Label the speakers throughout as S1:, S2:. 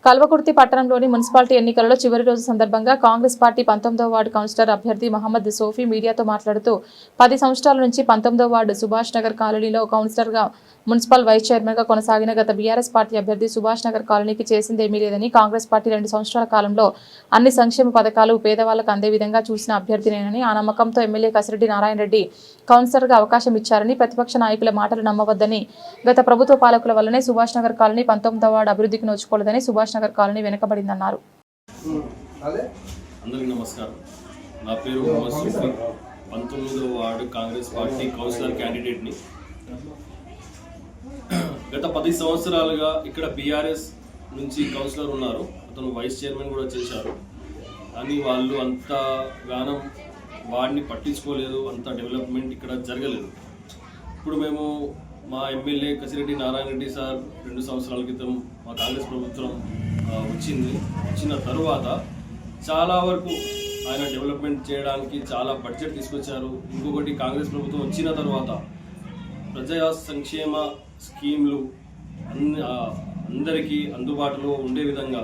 S1: కల్వకుర్తి పట్టణంలోని మున్సిపాలిటీ ఎన్నికలలో చివరి రోజు సందర్భంగా కాంగ్రెస్ పార్టీ 19వ వార్డు కౌన్సిలర్ అభ్యర్థి మహమ్మద్ సోఫీ మీడియాతో మాట్లాడుతూ 10 సంవత్సరాల నుంచి 19వ వార్డు సుభాష్ నగర్ కాలనీలో కౌన్సిలర్గా మున్సిపల్ వైస్ చైర్మన్గా కొనసాగిన గత బీఆర్ఎస్ పార్టీ అభ్యర్థి సుభాష్ నగర్ కాలనీకి చేసిందేమీ లేదని, కాంగ్రెస్ పార్టీ 2 సంవత్సరాల కాలంలో అన్ని సంక్షేమ పథకాలు పేదవాళ్లకు అందే విధంగా చూసిన అభ్యర్థినేనని, ఆ నమ్మకంతో ఎమ్మెల్యే కసిరెడ్డి నారాయణ రెడ్డి కౌన్సిలర్గా అవకాశం ఇచ్చారని, ప్రతిపక్ష నాయకుల మాటలు నమ్మవద్దని, గత ప్రభుత్వ పాలకుల వల్లనే సుభాష్ నగర్ కాలనీ 19వ వార్డు అభివృద్ధికి నోచుకోలేదని, సుభాష్ నగర్ కాలనీ వెనుకబడిందన్నారు.
S2: అందరికీ నమస్కారం. నా పేరు మహమ్మద్ సోఫీ, 19వ వార్డు కాంగ్రెస్ పార్టీ కౌన్సిలర్ క్యాండిడేట్ని. గత 10 సంవత్సరాలుగా ఇక్కడ బీఆర్ఎస్ నుంచి కౌన్సిలర్ ఉన్నారు, అతను వైస్ చైర్మన్ కూడా చేశారు. కానీ వాళ్ళు అంత గానం వాడిని పట్టించుకోలేదు, అంత డెవలప్మెంట్ ఇక్కడ జరగలేదు. ఇప్పుడు మేము మా ఎమ్మెల్యే కసిరెడ్డి నారాయణ రెడ్డి సార్ 2 సంవత్సరాల క్రితం మా కాంగ్రెస్ ప్రభుత్వం వచ్చిన తరువాత చాలా వరకు ఆయన డెవలప్మెంట్ చేయడానికి చాలా బడ్జెట్ తీసుకొచ్చారు. ఇంకొకటి కాంగ్రెస్ ప్రభుత్వం వచ్చిన తర్వాత ప్రజా సంక్షేమ స్కీమ్లు అందరికీ అందుబాటులో ఉండే విధంగా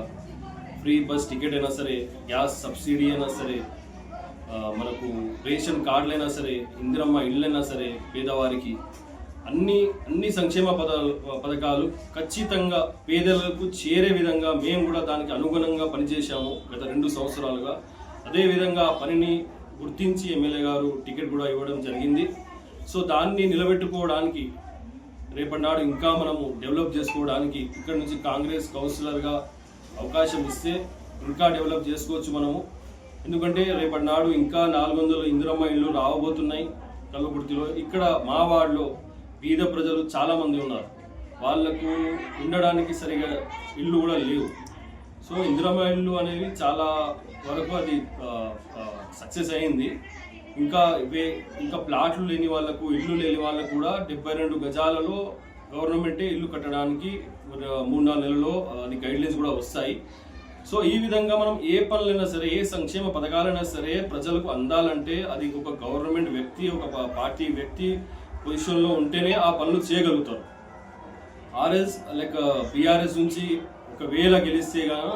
S2: ఫ్రీ బస్ టికెట్ అయినా సరే, గ్యాస్ సబ్సిడీ అయినా సరే, మనకు రేషన్ కార్డులైనా సరే, ఇందిరమ్మ ఇళ్ళైనా సరే, పేదవారికి అన్ని సంక్షేమ పథకాలు ఖచ్చితంగా పేదలకు చేరే విధంగా మేము కూడా దానికి అనుగుణంగా పనిచేశాము గత 2 సంవత్సరాలుగా. అదేవిధంగా పనిని గుర్తించి ఎమ్మెల్యే గారు టికెట్ కూడా ఇవ్వడం జరిగింది. సో దాన్ని నిలబెట్టుకోవడానికి రేపటి నాడు ఇంకా మనము డెవలప్ చేసుకోవడానికి ఇక్కడ నుంచి కాంగ్రెస్ కౌన్సిలర్గా అవకాశం ఇస్తే ఇంకా డెవలప్ చేసుకోవచ్చు మనము. ఎందుకంటే రేపటి నాడు ఇంకా 400 ఇందిరమ్మ ఇళ్ళు రావబోతున్నాయి కల్వకుర్తిలో. ఇక్కడ మా వార్డులో పేద ప్రజలు చాలామంది ఉన్నారు, వాళ్లకు ఉండడానికి సరిగా ఇల్లు కూడా లేవు. సో ఇందిరమ్మ ఇల్లు అనేవి చాలా వరకు అది సక్సెస్ అయింది. ఇంకా ప్లాట్లు లేని వాళ్ళకు, ఇల్లు లేని వాళ్ళకు కూడా 72 గజాలలో గవర్నమెంటే ఇల్లు కట్టడానికి 3-4 నెలల్లో అది గైడ్లైన్స్ కూడా వస్తాయి. సో ఈ విధంగా మనం ఏ పనులైనా సరే, ఏ సంక్షేమ పథకాలైనా సరే ప్రజలకు అందాలంటే అది ఒక గవర్నమెంట్ వ్యక్తి, ఒక పార్టీ వ్యక్తి పొజిషన్లో ఉంటేనే ఆ పనులు చేయగలుగుతారు. బీఆర్ఎస్ నుంచి ఒకవేళ గెలిస్తే గాన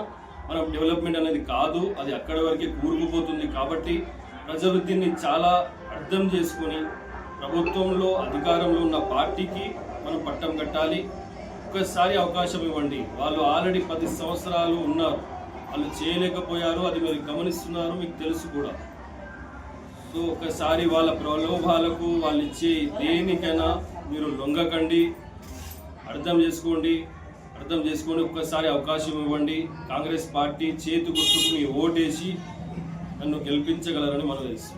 S2: మనం డెవలప్మెంట్ అనేది కాదు, అది అక్కడి వరకే కూరుకుపోతుంది. కాబట్టి ప్రజలు దీన్ని చాలా అర్థం చేసుకొని ప్రభుత్వంలో అధికారంలో ఉన్న పార్టీకి మనం పట్టం కట్టాలి. ఒక్కసారి అవకాశం ఇవ్వండి. వాళ్ళు ఆల్రెడీ 10 సంవత్సరాలు ఉన్నారు, వాళ్ళు చేయలేకపోయారు, అది మీరు గమనిస్తున్నారు, మీకు తెలుసు కూడా. సో ఒకసారి వాళ్ళ ప్రలోభాలకు, వాళ్ళు ఇచ్చే దేనికైనా మీరు లొంగకండి, అర్థం చేసుకొని ఒక్కసారి అవకాశం ఇవ్వండి. కాంగ్రెస్ పార్టీ చేతి గుర్తుకు మీ ఓటేసి నన్ను గెలిపించగలరని మనం తెలుసు.